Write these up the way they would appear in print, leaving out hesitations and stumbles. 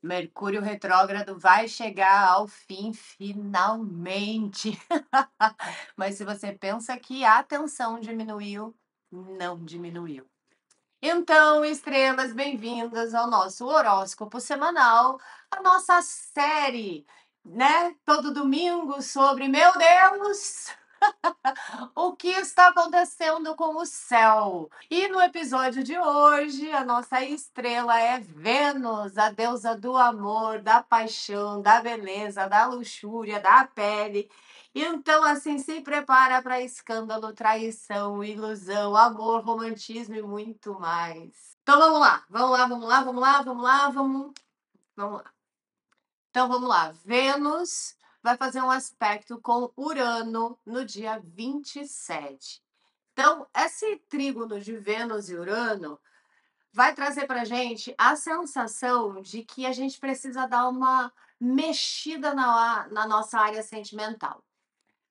Mercúrio retrógrado vai chegar ao fim finalmente. Mas se você pensa que a tensão diminuiu, não diminuiu. Então, estrelas, bem-vindas ao nosso horóscopo semanal, a nossa série, né? Todo domingo sobre, meu Deus, o que está acontecendo com o céu? E no episódio de hoje, a nossa estrela é Vênus, a deusa do amor, da paixão, da beleza, da luxúria, da pele. Então, assim, se prepara para escândalo, traição, ilusão, amor, romantismo e muito mais. Então, vamos lá, vamos lá, vamos lá, vamos lá, vamos lá, vamos lá. Então, vamos lá. Vênus vai fazer um aspecto com Urano no dia 27. Então, esse trígono de Vênus e Urano vai trazer para a gente a sensação de que a gente precisa dar uma mexida na nossa área sentimental.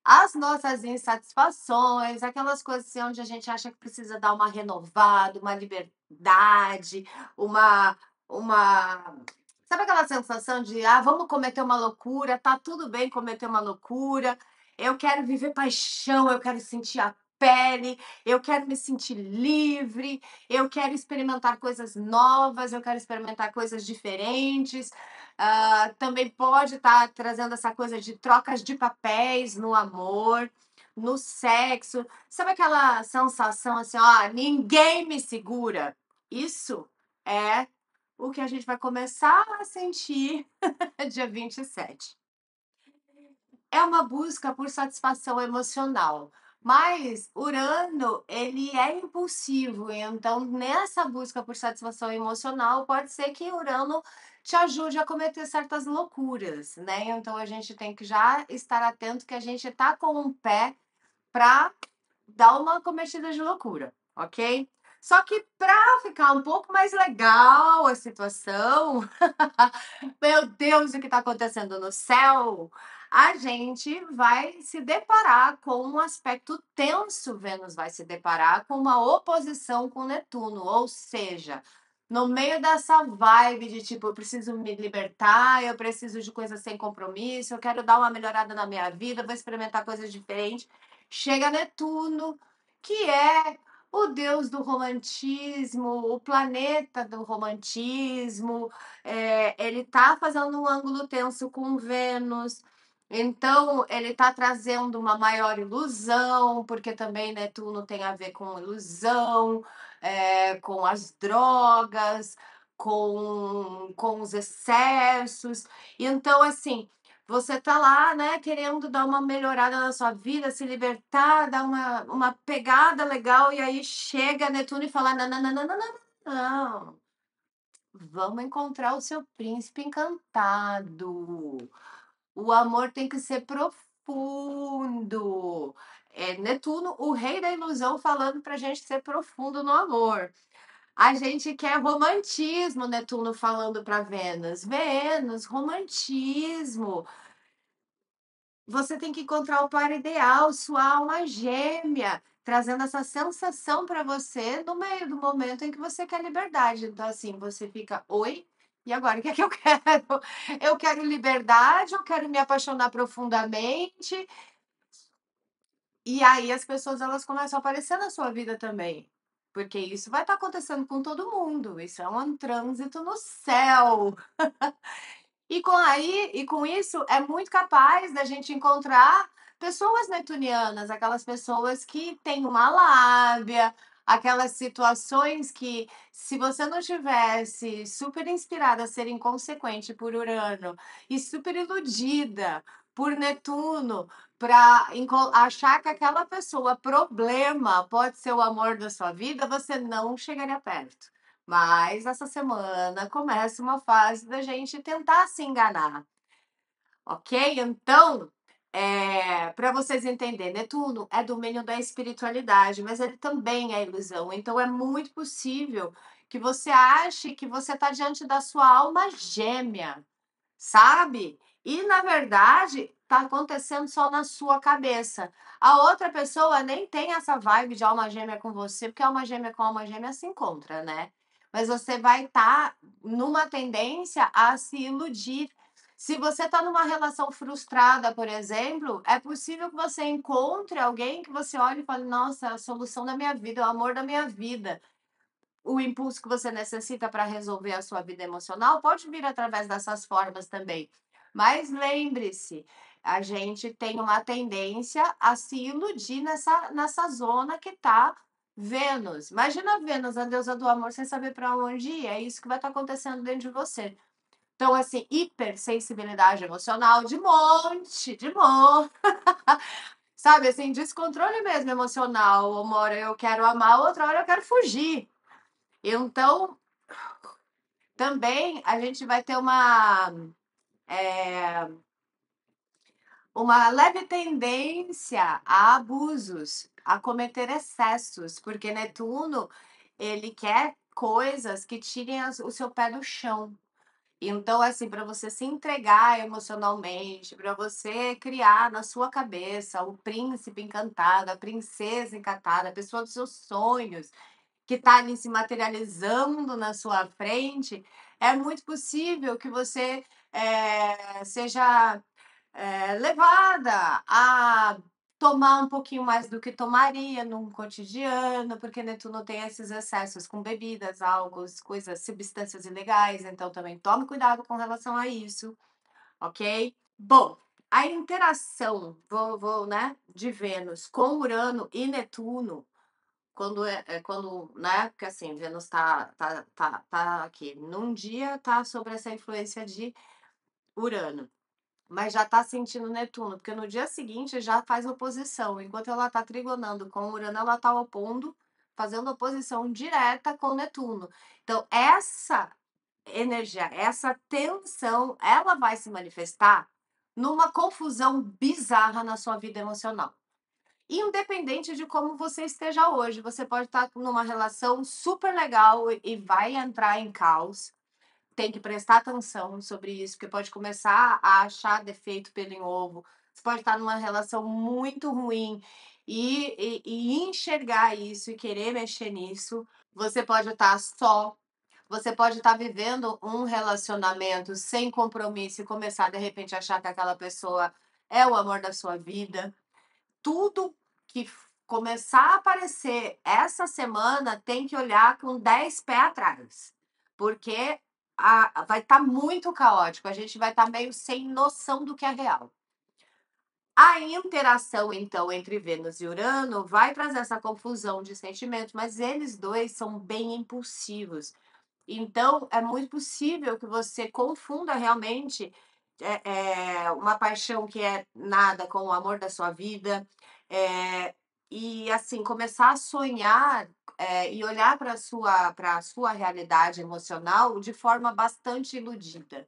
As nossas insatisfações, aquelas coisas assim, onde a gente acha que precisa dar uma renovada, uma liberdade, uma. Sabe aquela sensação de, vamos cometer uma loucura, tá tudo bem cometer uma loucura, eu quero viver paixão, eu quero sentir a pele, eu quero me sentir livre, eu quero experimentar coisas novas, eu quero experimentar coisas diferentes. Também pode estar trazendo essa coisa de trocas de papéis no amor, no sexo. Sabe aquela sensação assim, ninguém me segura? Isso é o que a gente vai começar a sentir dia 27. É uma busca por satisfação emocional. Mas Urano, ele é impulsivo, então nessa busca por satisfação emocional, pode ser que Urano te ajude a cometer certas loucuras, né? Então a gente tem que já estar atento que a gente tá com um pé para dar uma cometida de loucura, ok? Só que para ficar um pouco mais legal a situação, meu Deus, o que está acontecendo no céu? A gente vai se deparar com um aspecto tenso. Vênus vai se deparar com uma oposição com Netuno, ou seja, no meio dessa vibe de tipo, eu preciso me libertar, eu preciso de coisas sem compromisso, eu quero dar uma melhorada na minha vida, vou experimentar coisas diferentes. Chega Netuno, que é o deus do romantismo, o planeta do romantismo. Ele está fazendo um ângulo tenso com Vênus, então ele está trazendo uma maior ilusão, porque também Netuno tem a ver com ilusão, com as drogas, com os excessos. Então, assim, você tá lá, né, querendo dar uma melhorada na sua vida, se libertar, dar uma pegada legal, e aí chega Netuno e fala: não, não, não, não, não, não, não. Vamos encontrar o seu príncipe encantado. O amor tem que ser profundo. É Netuno, o rei da ilusão, falando pra gente ser profundo no amor. A gente quer romantismo, Netuno falando para Vênus. Vênus, romantismo. Você tem que encontrar o par ideal, sua alma gêmea, trazendo essa sensação para você no meio do momento em que você quer liberdade. Então, assim, você fica, oi? E agora, o que é que eu quero? Eu quero liberdade, eu quero me apaixonar profundamente. E aí as pessoas elas começam a aparecer na sua vida também. Porque isso vai estar acontecendo com todo mundo. Isso é um trânsito no céu. E com isso é muito capaz da gente encontrar pessoas netunianas, aquelas pessoas que têm uma lábia, aquelas situações que, se você não tivesse super inspirada a ser inconsequente por Urano e super iludida por Netuno, para achar que aquela pessoa problema pode ser o amor da sua vida, você não chegaria perto. Mas essa semana começa uma fase da gente tentar se enganar, ok? Então, para vocês entenderem, Netuno é domínio da espiritualidade, mas ele também é ilusão. Então, é muito possível que você ache que você está diante da sua alma gêmea, sabe? E, na verdade, está acontecendo só na sua cabeça. A outra pessoa nem tem essa vibe de alma gêmea com você, porque alma gêmea com alma gêmea se encontra, né? mas você vai estar numa tendência a se iludir. Se você está numa relação frustrada, por exemplo, é possível que você encontre alguém que você olhe e fale: Nossa, é a solução da minha vida, é o amor da minha vida. O impulso que você necessita para resolver a sua vida emocional pode vir através dessas formas também. Mas lembre-se, a gente tem uma tendência a se iludir nessa zona que está Vênus. Imagina Vênus, a deusa do amor, sem saber para onde ir. É isso que vai estar acontecendo dentro de você. Então, assim, hipersensibilidade emocional de monte. Sabe, assim, descontrole mesmo emocional. Uma hora eu quero amar, outra hora eu quero fugir. Então, também a gente vai ter uma leve tendência a abusos, a cometer excessos, porque Netuno, ele quer coisas que tirem o seu pé do chão. Então, assim, para você se entregar emocionalmente, para você criar na sua cabeça o príncipe encantado, a princesa encantada, a pessoa dos seus sonhos, que está ali se materializando na sua frente, é muito possível que você seja levada a tomar um pouquinho mais do que tomaria num cotidiano, porque Netuno tem esses excessos com bebidas, álcools, coisas, substâncias ilegais, então também tome cuidado com relação a isso, ok? Bom, a interação, né, de Vênus com Urano e Netuno, quando, né, porque assim, Vênus tá aqui, num dia tá sobre essa influência de Urano, mas já está sentindo Netuno, porque no dia seguinte já faz oposição. Enquanto ela está trigonando com Urano, ela está opondo, fazendo oposição direta com Netuno. Então, essa energia, essa tensão, ela vai se manifestar numa confusão bizarra na sua vida emocional. Independente de como você esteja hoje, você pode estar numa relação super legal e vai entrar em caos. Tem que prestar atenção sobre isso, porque pode começar a achar defeito pelo em ovo. Você pode estar numa relação muito ruim e enxergar isso e querer mexer nisso. Você pode estar só. Você pode estar vivendo um relacionamento sem compromisso e começar de repente a achar que aquela pessoa é o amor da sua vida. Tudo que começar a aparecer essa semana tem que olhar com 10 pés atrás, porque vai estar muito caótico, a gente vai estar meio sem noção do que é real. A interação, então, entre Vênus e Urano vai trazer essa confusão de sentimentos, mas eles dois são bem impulsivos. Então, é muito possível que você confunda realmente uma paixão que é nada com o amor da sua vida, e assim, começar a sonhar e olhar para a sua realidade emocional de forma bastante iludida.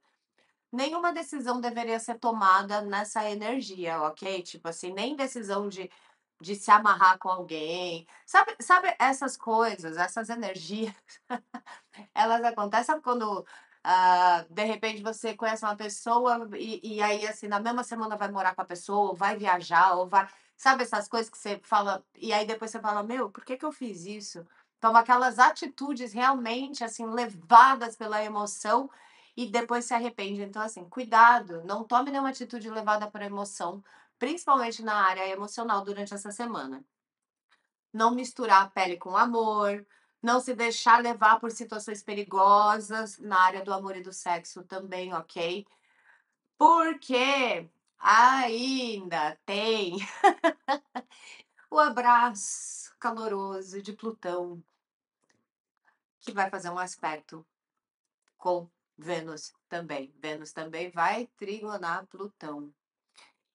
Nenhuma decisão deveria ser tomada nessa energia, ok? Tipo assim, nem decisão de se amarrar com alguém. Sabe essas coisas, essas energias, elas acontecem, sabe quando de repente você conhece uma pessoa e aí assim, na mesma semana vai morar com a pessoa, ou vai viajar, ou vai. Sabe essas coisas que você fala, e aí depois você fala, meu, por que que eu fiz isso? Então, aquelas atitudes realmente assim, levadas pela emoção e depois se arrepende. Então, assim, cuidado, não tome nenhuma atitude levada por emoção, principalmente na área emocional durante essa semana. Não misturar a pele com amor, não se deixar levar por situações perigosas na área do amor e do sexo também, ok? Porque ainda tem o abraço caloroso de Plutão, que vai fazer um aspecto com Vênus também. Vênus também vai trigonar Plutão.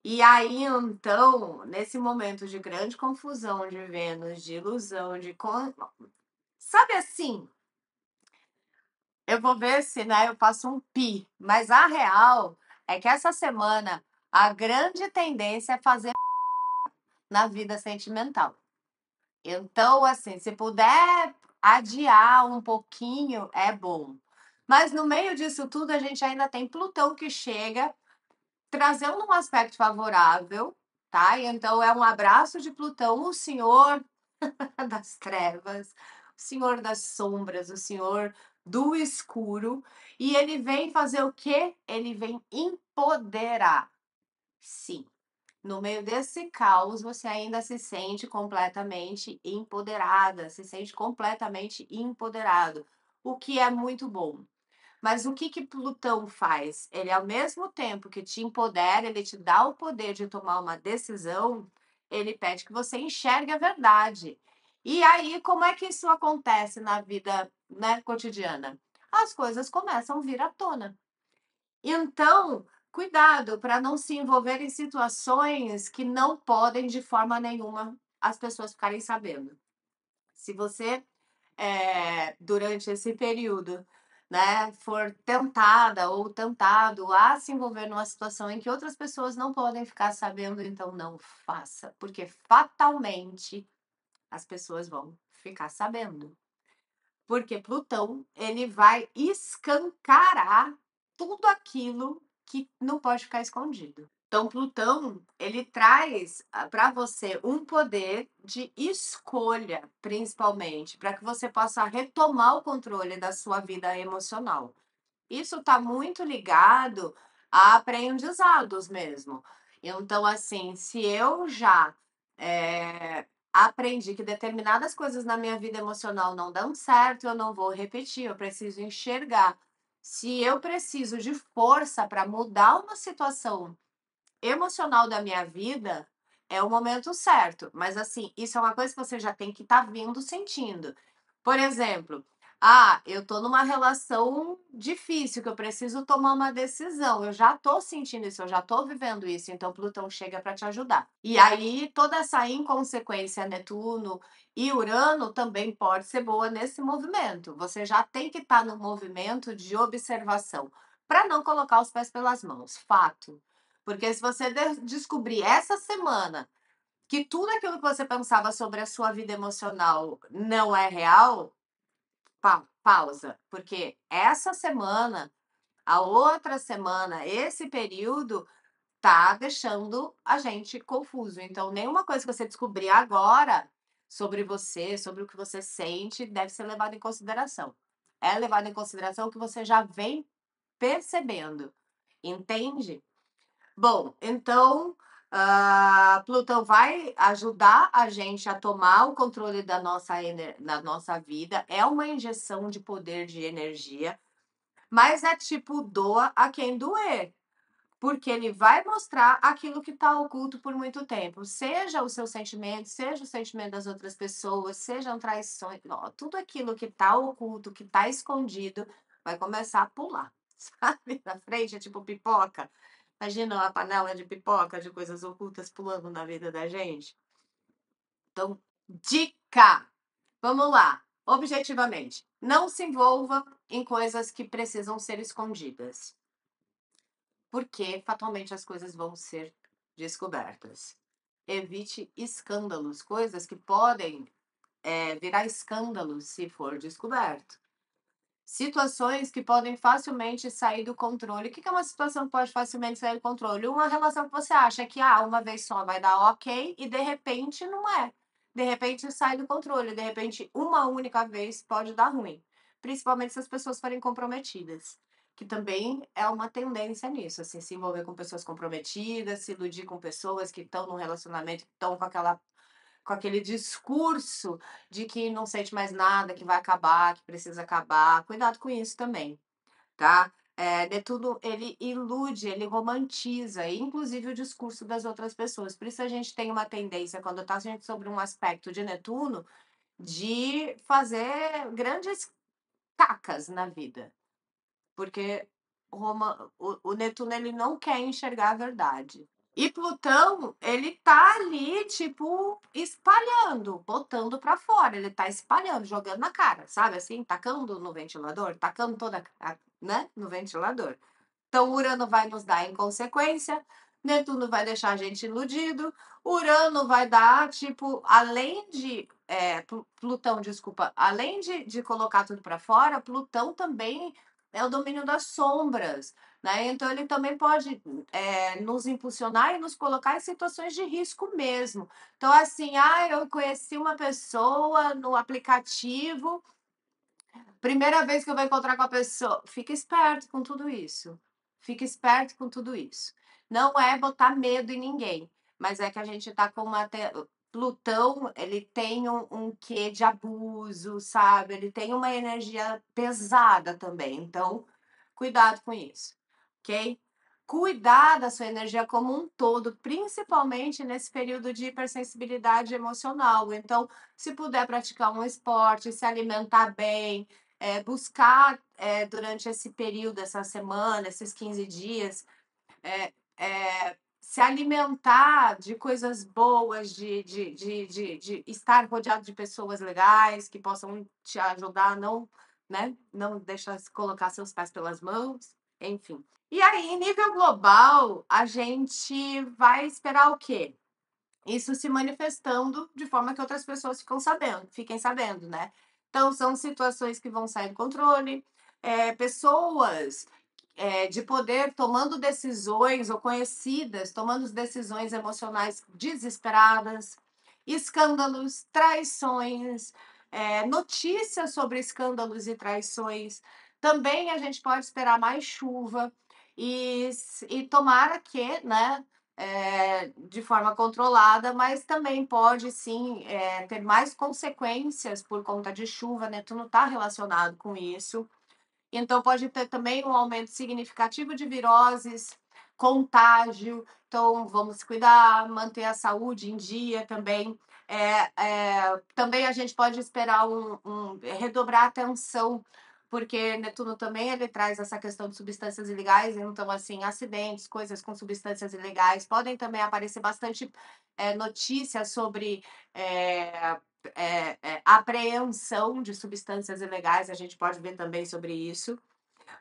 E aí, então, nesse momento de grande confusão de Vênus, de ilusão, sabe assim, eu vou ver se, né, eu faço um pi, mas a real é que essa semana a grande tendência é fazer na vida sentimental. Então, assim, se puder adiar um pouquinho, é bom. Mas no meio disso tudo, a gente ainda tem Plutão que chega trazendo um aspecto favorável, tá? Então é um abraço de Plutão, o senhor das trevas, senhor das sombras, o senhor do escuro, e ele vem fazer o quê? Ele vem empoderar. Sim. No meio desse caos, você ainda se sente completamente empoderada, se sente completamente empoderado, o que é muito bom. Mas o que que Plutão faz? Ele, ao mesmo tempo que te empodera, ele te dá o poder de tomar uma decisão, ele pede que você enxergue a verdade. E aí, como é que isso acontece na vida, né, cotidiana? As coisas começam a vir à tona. Então, cuidado para não se envolver em situações que não podem de forma nenhuma as pessoas ficarem sabendo. Se você, durante esse período, né, for tentada ou tentado a se envolver numa situação em que outras pessoas não podem ficar sabendo, então não faça, porque fatalmente as pessoas vão ficar sabendo. Porque Plutão, ele vai escancarar tudo aquilo que não pode ficar escondido. Então, Plutão, ele traz para você um poder de escolha, principalmente, para que você possa retomar o controle da sua vida emocional. Isso está muito ligado a aprendizados mesmo. Então, assim, se eu já aprendi que determinadas coisas na minha vida emocional não dão certo, eu não vou repetir, eu preciso enxergar. Se eu preciso de força para mudar uma situação emocional da minha vida, é o momento certo. Mas assim, isso é uma coisa que você já tem que estar vindo sentindo. Por exemplo, eu tô numa relação difícil, que eu preciso tomar uma decisão. Eu já tô sentindo isso, eu já tô vivendo isso, então Plutão chega para te ajudar. E aí, toda essa inconsequência Netuno e Urano também pode ser boa nesse movimento. Você já tem que estar no movimento de observação, para não colocar os pés pelas mãos. Fato. Porque se você descobrir essa semana que tudo aquilo que você pensava sobre a sua vida emocional não é real, pausa. Porque essa semana, a outra semana, esse período tá deixando a gente confuso. Então, nenhuma coisa que você descobrir agora sobre você, sobre o que você sente, deve ser levada em consideração. É levado em consideração o que você já vem percebendo, entende? Bom, então, Plutão vai ajudar a gente a tomar o controle da nossa vida. É uma injeção de poder de energia, mas é tipo doa a quem doer, porque ele vai mostrar aquilo que está oculto por muito tempo, seja o seu sentimento, seja o sentimento das outras pessoas, sejam traições, tudo aquilo que está oculto, que está escondido, vai começar a pular, sabe? Na frente, é tipo pipoca. Imagina uma panela de pipoca de coisas ocultas pulando na vida da gente. Então, dica! Vamos lá. Objetivamente, não se envolva em coisas que precisam ser escondidas, porque fatalmente as coisas vão ser descobertas. Evite escândalos, coisas que podem virar escândalos se for descoberto. Situações que podem facilmente sair do controle. O que é uma situação que pode facilmente sair do controle? Uma relação que você acha que uma vez só vai dar ok e de repente não é. De repente sai do controle, de repente uma única vez pode dar ruim. Principalmente se as pessoas forem comprometidas, que também é uma tendência nisso, assim, se envolver com pessoas comprometidas, se iludir com pessoas que estão num relacionamento, que estão com aquele discurso de que não sente mais nada, que vai acabar, que precisa acabar. Cuidado com isso também, tá? Netuno, ele ilude, ele romantiza, inclusive o discurso das outras pessoas. Por isso a gente tem uma tendência, quando está a gente sobre um aspecto de Netuno, de fazer grandes cacas na vida. Porque o Netuno, ele não quer enxergar a verdade. E Plutão, ele tá ali, tipo, espalhando, botando para fora. Ele tá espalhando, jogando na cara, sabe assim? Tacando no ventilador, tacando né, no ventilador. Então, Urano vai nos dar inconsequência, Netuno vai deixar a gente iludido, Urano vai dar, tipo, além de. Plutão, desculpa, além de colocar tudo para fora, Plutão também é o domínio das sombras, né? Então ele também pode nos impulsionar e nos colocar em situações de risco mesmo. Então, assim, eu conheci uma pessoa no aplicativo. Primeira vez que eu vou encontrar com a pessoa, fica esperto com tudo isso. Fica esperto com tudo isso. Não é botar medo em ninguém, mas é que a gente tá com uma Plutão, ele tem um quê de abuso, sabe? Ele tem uma energia pesada também. Então, cuidado com isso, ok? Cuidar da sua energia como um todo, principalmente nesse período de hipersensibilidade emocional. Então, se puder praticar um esporte, se alimentar bem, buscar durante esse período, essa semana, esses 15 dias, se alimentar de coisas boas, de estar rodeado de pessoas legais que possam te ajudar a não, né, não deixar se colocar seus pés pelas mãos, enfim. E aí, em nível global, a gente vai esperar o quê? Isso se manifestando de forma que outras pessoas fiquem sabendo, né? Então, são situações que vão sair do controle, pessoas de poder tomando decisões ou conhecidas tomando decisões emocionais desesperadas, escândalos, traições, notícias sobre escândalos e traições. Também a gente pode esperar mais chuva e tomara que, né, de forma controlada, mas também pode sim ter mais consequências por conta de chuva. Netuno está relacionado com isso. Então, pode ter também um aumento significativo de viroses, contágio. Então, vamos se cuidar, manter a saúde em dia também. Também a gente pode esperar redobrar a atenção, porque Netuno também ele traz essa questão de substâncias ilegais. Então, assim, acidentes, coisas com substâncias ilegais. Podem também aparecer bastante notícias sobre apreensão de substâncias ilegais, a gente pode ver também sobre isso.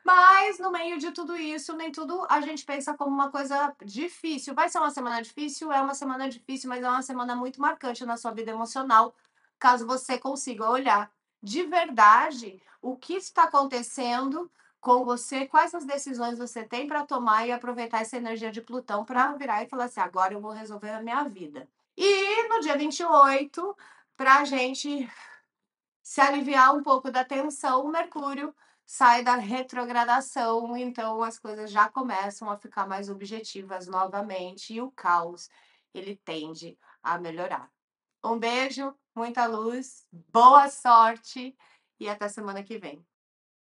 Mas no meio de tudo isso, nem tudo a gente pensa como uma coisa difícil. Vai ser uma semana difícil? É uma semana difícil, mas é uma semana muito marcante na sua vida emocional, caso você consiga olhar de verdade o que está acontecendo com você, quais as decisões você tem para tomar e aproveitar essa energia de Plutão para virar e falar assim: agora eu vou resolver a minha vida. E no dia 28, para a gente se aliviar um pouco da tensão, o Mercúrio sai da retrogradação, então as coisas já começam a ficar mais objetivas novamente e o caos ele tende a melhorar. Um beijo, muita luz, boa sorte e até semana que vem.